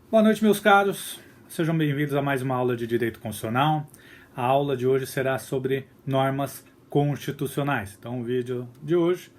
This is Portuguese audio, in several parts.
Boa noite, meus caros. Sejam bem-vindos a mais uma aula de Direito Constitucional. A aula de hoje será sobre normas constitucionais. Então, o vídeo de hoje,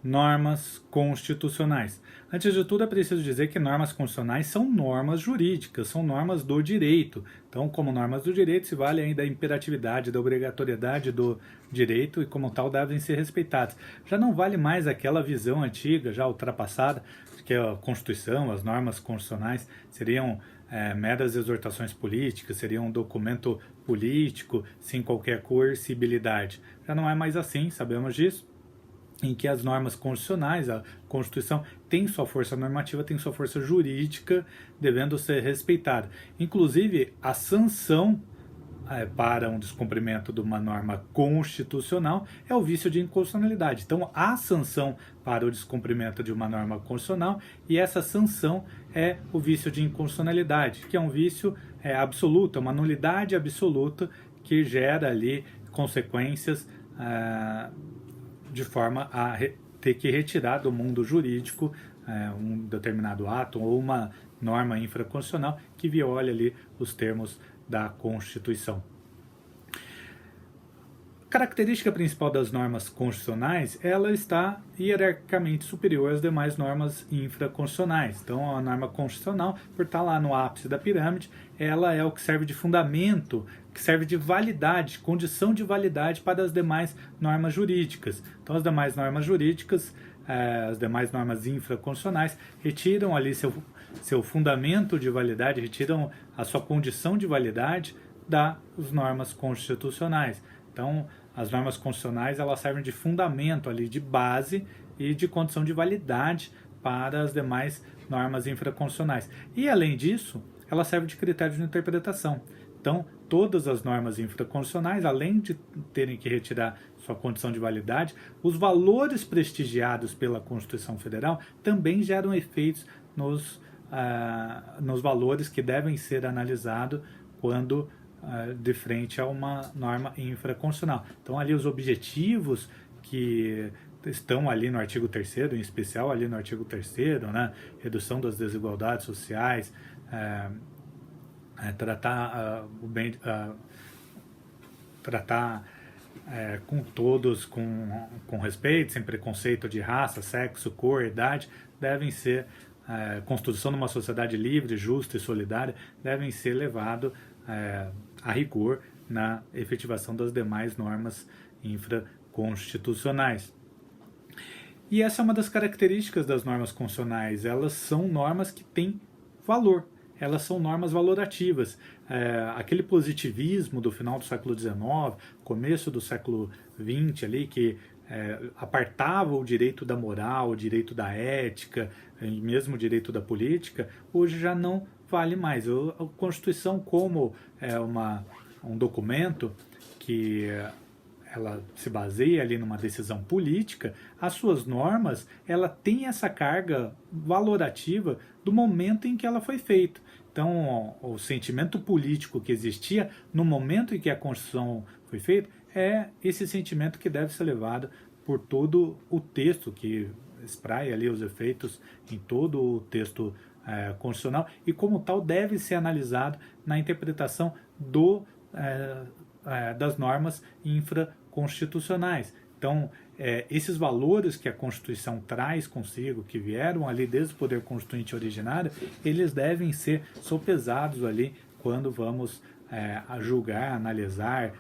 normas constitucionais. Antes de tudo, é preciso dizer que normas constitucionais são normas jurídicas, são normas do direito. Então, como normas do direito, se vale ainda a imperatividade, da obrigatoriedade do direito e, como tal, devem ser respeitadas. Já não vale mais aquela visão antiga, já ultrapassada, que a Constituição, as normas constitucionais seriam meras exortações políticas, seriam um documento político sem qualquer coercibilidade. Já não é mais assim, sabemos disso, em que as normas constitucionais, a Constituição tem sua força normativa, tem sua força jurídica, devendo ser respeitada. Inclusive, a sanção para um descumprimento de uma norma constitucional é o vício de inconstitucionalidade. Então, há sanção para o descumprimento de uma norma constitucional e essa sanção é o vício de inconstitucionalidade, que é um vício absoluto, é uma nulidade absoluta que gera ali consequências de forma a ter que retirar do mundo jurídico um determinado ato ou uma norma infraconstitucional que viole ali os termos da Constituição. A característica principal das normas constitucionais, ela está hierarquicamente superior às demais normas infraconstitucionais. Então, a norma constitucional, por estar lá no ápice da pirâmide, ela é o que serve de fundamento, que serve de validade, condição de validade para as demais normas jurídicas. Então, as demais normas jurídicas, as demais normas infraconstitucionais, retiram ali seu fundamento de validade, retiram a sua condição de validade das normas constitucionais. Então, as normas constitucionais, elas servem de fundamento ali, de base e de condição de validade para as demais normas infraconstitucionais. E, além disso, elas servem de critério de interpretação. Então, todas as normas infraconstitucionais, além de terem que retirar sua condição de validade, os valores prestigiados pela Constituição Federal também geram efeitos nos valores que devem ser analisados quando de frente a uma norma infraconstitucional. Então, ali os objetivos que estão ali no artigo 3º, em especial ali no artigo 3º, né? Redução das desigualdades sociais, tratar com todos com respeito, sem preconceito de raça, sexo, cor, idade, devem ser construção de uma sociedade livre, justa e solidária, devem ser levados a rigor na efetivação das demais normas infraconstitucionais. E essa é uma das características das normas constitucionais, elas são normas que têm valor, elas são normas valorativas. Aquele positivismo do final do século XIX, começo do século XX ali, que apartava o direito da moral, o direito da ética, e mesmo o direito da política, hoje já não vale mais. A Constituição, como um documento que ela se baseia ali numa decisão política, as suas normas, ela tem essa carga valorativa do momento em que ela foi feita. Então, o sentimento político que existia no momento em que a Constituição foi feita é esse sentimento que deve ser levado por todo o texto, que espraia ali os efeitos em todo o texto constitucional, e como tal deve ser analisado na interpretação das normas infraconstitucionais. Então, esses valores que a Constituição traz consigo, que vieram ali desde o poder constituinte originário, eles devem ser sopesados ali quando vamos julgar, analisar,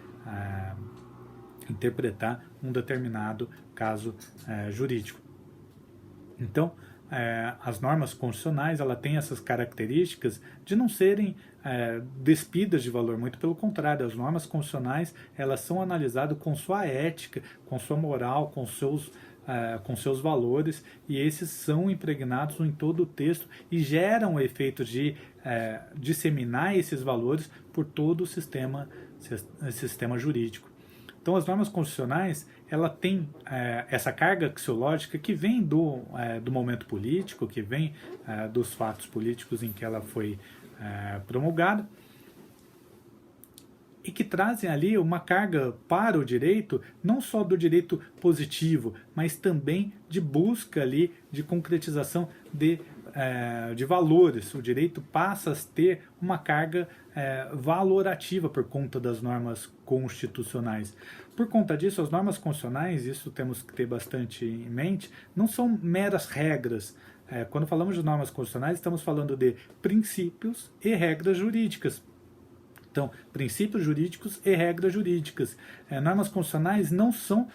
interpretar um determinado caso jurídico. Então, as normas constitucionais, ela tem essas características de não serem despidas de valor, muito pelo contrário, as normas constitucionais, elas são analisadas com sua ética, com sua moral, com seus valores, e esses são impregnados em todo o texto e geram o efeito de disseminar esses valores por todo o sistema jurídico. Então, as normas constitucionais, ela tem essa carga axiológica que vem do momento político, que vem dos fatos políticos em que ela foi promulgada, e que trazem ali uma carga para o direito, não só do direito positivo, mas também de busca ali, de concretização de de valores. O direito passa a ter uma carga valorativa por conta das normas constitucionais. Por conta disso, as normas constitucionais, isso temos que ter bastante em mente, não são meras regras. Quando falamos de normas constitucionais, estamos falando de princípios e regras jurídicas. Então, princípios jurídicos e regras jurídicas. Normas constitucionais não são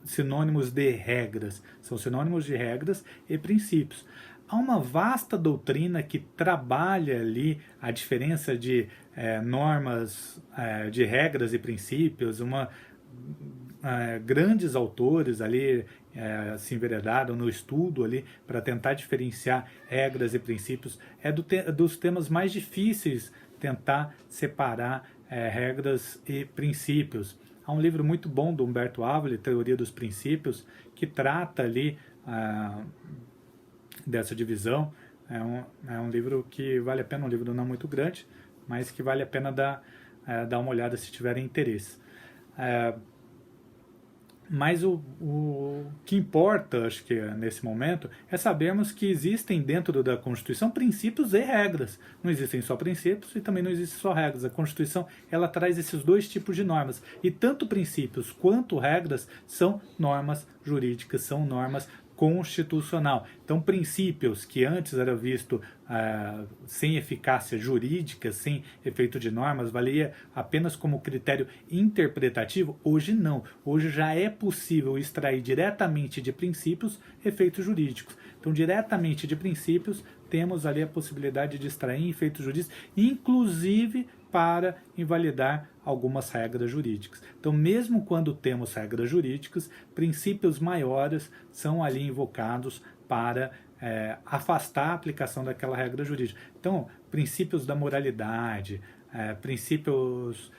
sinônimos de regras, são sinônimos de regras e princípios. Há uma vasta doutrina que trabalha ali a diferença de normas, de regras e princípios, grandes autores ali se enveredaram no estudo ali para tentar diferenciar regras e princípios. Dos temas mais difíceis tentar separar regras e princípios. Há um livro muito bom do Humberto Ávila, Teoria dos Princípios, que trata ali dessa divisão. É um livro que vale a pena, um livro não muito grande, mas que vale a pena dar uma olhada se tiverem interesse. Mas o que importa, acho que nesse momento, é sabermos que existem dentro da Constituição princípios e regras. Não existem só princípios e também não existem só regras. A Constituição, ela traz esses dois tipos de normas. E tanto princípios quanto regras são normas jurídicas, são normas constitucional. Então, princípios que antes era visto sem eficácia jurídica, sem efeito de normas, valia apenas como critério interpretativo, hoje não. Hoje já é possível extrair diretamente de princípios efeitos jurídicos. Então, diretamente de princípios, temos ali a possibilidade de extrair efeitos jurídicos, inclusive para invalidar algumas regras jurídicas. Então, mesmo quando temos regras jurídicas, princípios maiores são ali invocados para afastar a aplicação daquela regra jurídica. Então, princípios da moralidade, princípios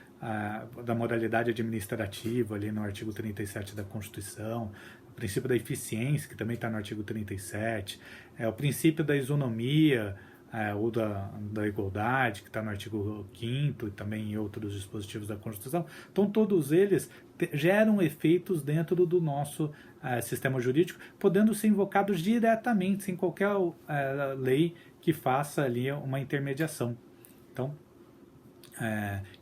da moralidade administrativa, ali no artigo 37 da Constituição, o princípio da eficiência, que também está no artigo 37, o princípio da isonomia, ou da igualdade, que está no artigo 5º e também em outros dispositivos da Constituição. Então, todos eles geram efeitos dentro do nosso sistema jurídico, podendo ser invocados diretamente, sem qualquer lei que faça ali uma intermediação. Então,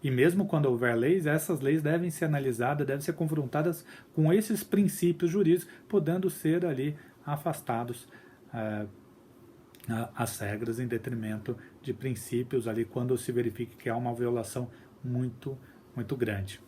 e mesmo quando houver leis, essas leis devem ser analisadas, devem ser confrontadas com esses princípios jurídicos, podendo ser ali afastados as regras em detrimento de princípios ali quando se verifique que há uma violação muito, muito grande.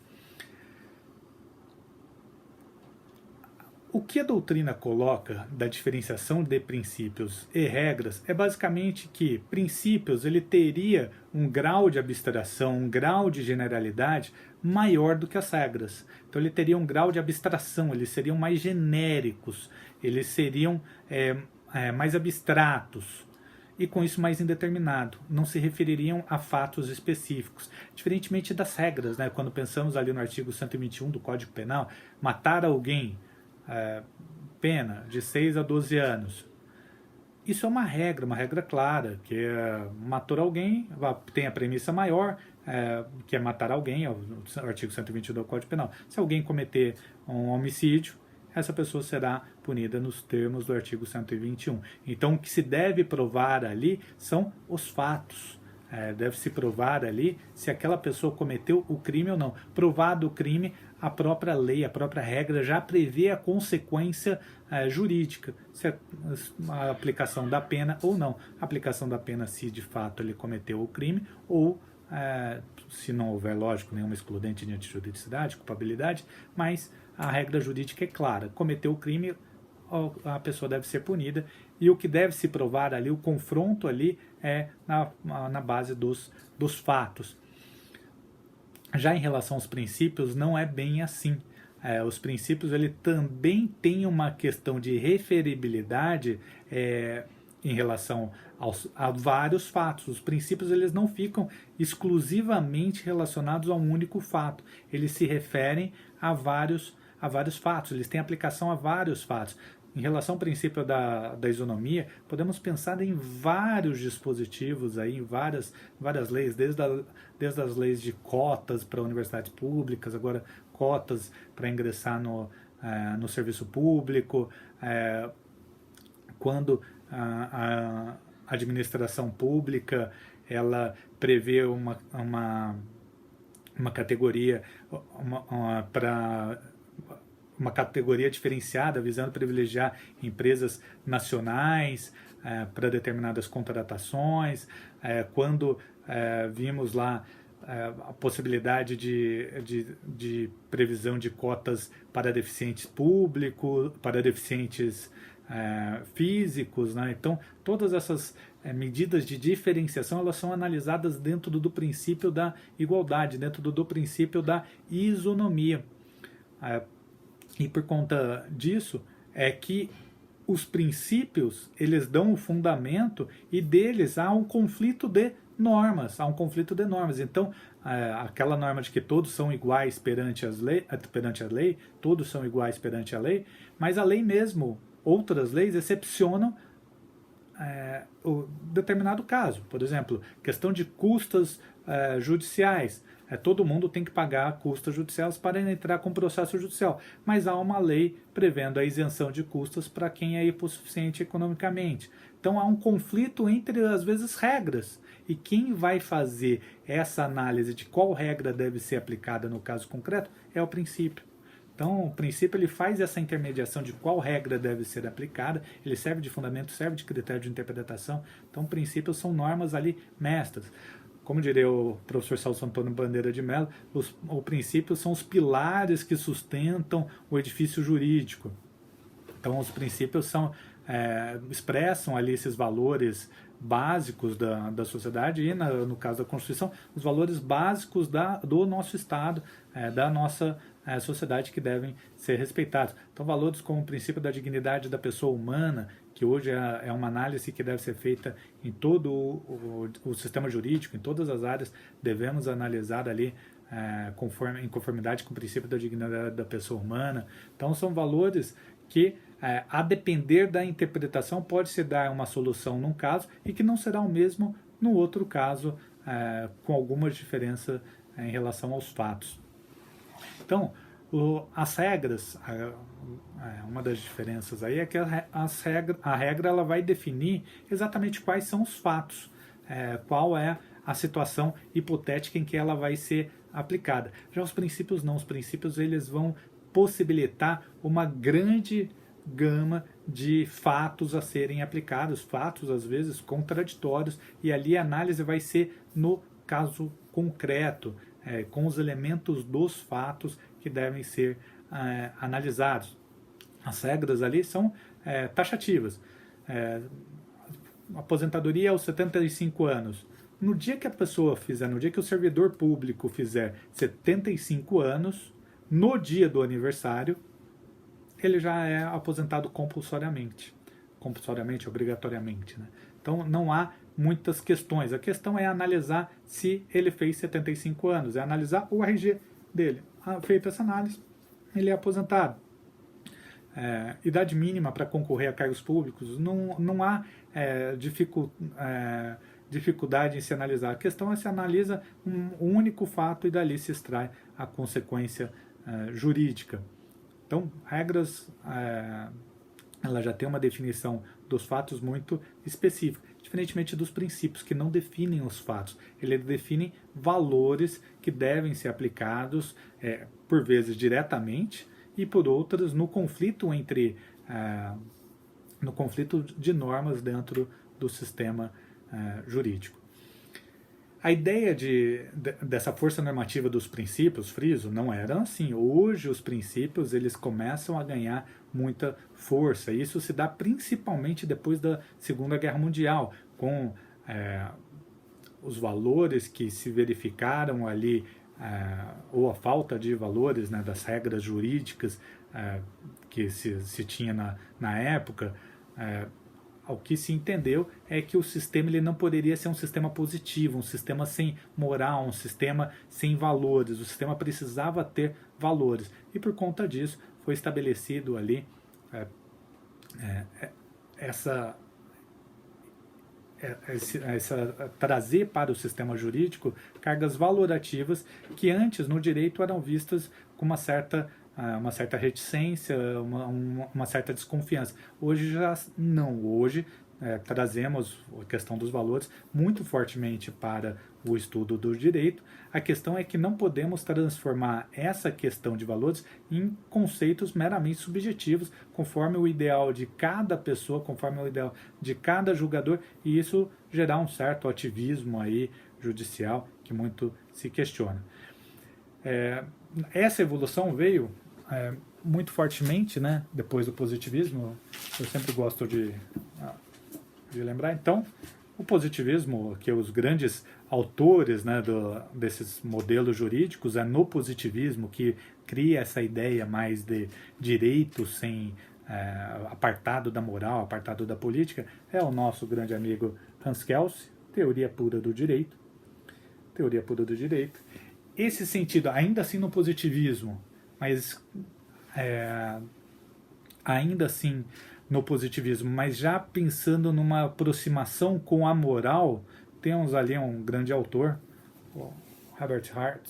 O que a doutrina coloca da diferenciação de princípios e regras é basicamente que princípios ele teria um grau de abstração, um grau de generalidade maior do que as regras. Então ele teria um grau de abstração, eles seriam mais genéricos, eles seriam mais abstratos e com isso mais indeterminado, não se refeririam a fatos específicos, diferentemente das regras, né? Quando pensamos ali no artigo 121 do Código Penal, matar alguém, pena de 6 a 12 anos. Isso é uma regra clara, que matar alguém tem a premissa maior, que é matar alguém, é o artigo 121 do Código Penal. Se alguém cometer um homicídio, essa pessoa será punida nos termos do artigo 121. Então, o que se deve provar ali são os fatos. Deve-se provar ali se aquela pessoa cometeu o crime ou não. Provado o crime, a própria lei, a própria regra já prevê a consequência jurídica, se a aplicação da pena ou não. A aplicação da pena se de fato ele cometeu o crime ou se não houver, lógico, nenhuma excludente de antijuridicidade, culpabilidade, mas a regra jurídica é clara. Cometeu o crime, a pessoa deve ser punida, e o que deve se provar ali, o confronto ali é na base dos fatos. Já em relação aos princípios, não é bem assim. Os princípios ele também tem uma questão de referibilidade em relação a vários fatos. Os princípios eles não ficam exclusivamente relacionados a um único fato. Eles se referem a vários fatos, eles têm aplicação a vários fatos. Em relação ao princípio da isonomia, podemos pensar em vários dispositivos, aí, em várias leis, desde as leis de cotas para universidades públicas, agora cotas para ingressar no serviço público, quando a administração pública ela prevê uma categoria para uma categoria diferenciada, visando privilegiar empresas nacionais para determinadas contratações. Quando vimos lá a possibilidade de previsão de cotas para deficientes públicos, para deficientes físicos, né? Então, todas essas medidas de diferenciação elas são analisadas dentro do princípio da igualdade, dentro do princípio da isonomia. E por conta disso é que os princípios eles dão o fundamento e deles há um conflito de normas, Então, aquela norma de que todos são iguais perante a lei, todos são iguais perante a lei, mas a lei mesmo, outras leis excepcionam o determinado caso. Por exemplo, questão de custas judiciais. Todo mundo tem que pagar custas judiciais para entrar com processo judicial, mas há uma lei prevendo a isenção de custas para quem é hipossuficiente economicamente. Então há um conflito entre, às vezes, regras. E quem vai fazer essa análise de qual regra deve ser aplicada no caso concreto é o princípio. Então, o princípio ele faz essa intermediação de qual regra deve ser aplicada, ele serve de fundamento, serve de critério de interpretação. Então, princípios são normas ali mestras. Como diria o professor Celso Antônio Bandeira de Mello, os princípios são os pilares que sustentam o edifício jurídico. Então, os princípios expressam ali esses valores básicos da sociedade e, no caso da Constituição, os valores básicos do nosso Estado, da nossa sociedade que devem ser respeitados. Então, valores como o princípio da dignidade da pessoa humana, que hoje é uma análise que deve ser feita em todo o sistema jurídico, em todas as áreas, devemos analisar ali em conformidade com o princípio da dignidade da pessoa humana. Então, são valores que, a depender da interpretação, pode-se dar uma solução num caso e que não será o mesmo no outro caso, com alguma diferença em relação aos fatos. Então, as regras, uma das diferenças aí é que a regra ela vai definir exatamente quais são os fatos, qual é a situação hipotética em que ela vai ser aplicada. Já os princípios não, os princípios eles vão possibilitar uma grande gama de fatos a serem aplicados, fatos às vezes contraditórios, e ali a análise vai ser no caso concreto, com os elementos dos fatos que devem ser analisados. As regras ali são taxativas. Aposentadoria aos 75 anos. No dia que a pessoa fizer, no dia que o servidor público fizer 75 anos, no dia do aniversário, ele já é aposentado compulsoriamente, obrigatoriamente, né? Então não há muitas questões. A questão é analisar se ele fez 75 anos, é analisar o RG dele. Feita essa análise, ele é aposentado. Idade mínima para concorrer a cargos públicos, não há dificuldade em se analisar. A questão é se analisa um único fato e dali se extrai a consequência jurídica. Então, regras, ela já tem uma definição dos fatos muito específica, diferentemente dos princípios, que não definem os fatos. Ele define valores que devem ser aplicados, por vezes diretamente, e por outras no conflito de normas dentro do sistema jurídico. A ideia dessa força normativa dos princípios, friso, não era assim. Hoje os princípios eles começam a ganhar muita força. Isso se dá principalmente depois da Segunda Guerra Mundial, com os valores que se verificaram ali, ou a falta de valores, né, das regras jurídicas que se tinha na época. O que se entendeu é que o sistema ele não poderia ser um sistema positivo, um sistema sem moral, um sistema sem valores. O sistema precisava ter valores. E por conta disso foi estabelecido ali trazer para o sistema jurídico cargas valorativas que antes no direito eram vistas com uma certa reticência, uma certa desconfiança. Hoje já não. Hoje trazemos a questão dos valores muito fortemente para o estudo do direito. A questão é que não podemos transformar essa questão de valores em conceitos meramente subjetivos, conforme o ideal de cada pessoa, conforme o ideal de cada julgador, e isso gerar um certo ativismo aí judicial que muito se questiona. Essa evolução veio muito fortemente, né, depois do positivismo. Eu sempre gosto de lembrar. Então, o positivismo, que os grandes autores, né, desses modelos jurídicos, é no positivismo que cria essa ideia mais de direito sem apartado da moral, apartado da política, é o nosso grande amigo Hans Kelsen, Teoria Pura do Direito. Teoria Pura do Direito. Esse sentido, ainda assim no positivismo, mas ainda assim no positivismo, mas já pensando numa aproximação com a moral, temos ali um grande autor, o Herbert Hart,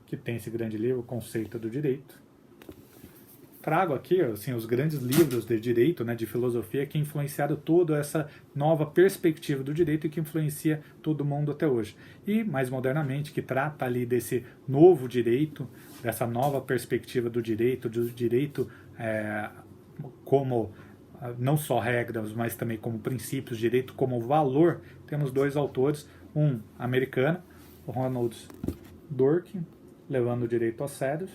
que tem esse grande livro, O Conceito do Direito. Trago aqui assim, os grandes livros de direito, né, de filosofia, que influenciaram toda essa nova perspectiva do direito e que influencia todo mundo até hoje. E, mais modernamente, que trata ali desse novo direito, dessa nova perspectiva do direito como não só regras, mas também como princípios, direito como valor. Temos dois autores, um americano, o Ronald Dworkin, Levando o Direito a Sério.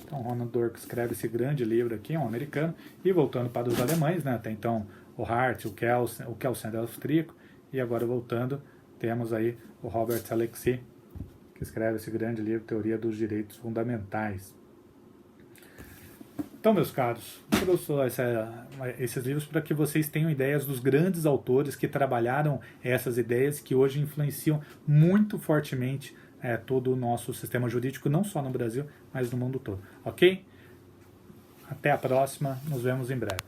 Então, Ronald Dworkin escreve esse grande livro aqui, um americano, e voltando para os alemães, né, até então o Hart, o Kelsen é austríaco, e agora voltando, temos aí o Robert Alexy, que escreve esse grande livro, Teoria dos Direitos Fundamentais. Então, meus caros, eu trouxe esses livros para que vocês tenham ideias dos grandes autores que trabalharam essas ideias que hoje influenciam muito fortemente todo o nosso sistema jurídico, não só no Brasil, mas no mundo todo. Ok? Até a próxima, nos vemos em breve.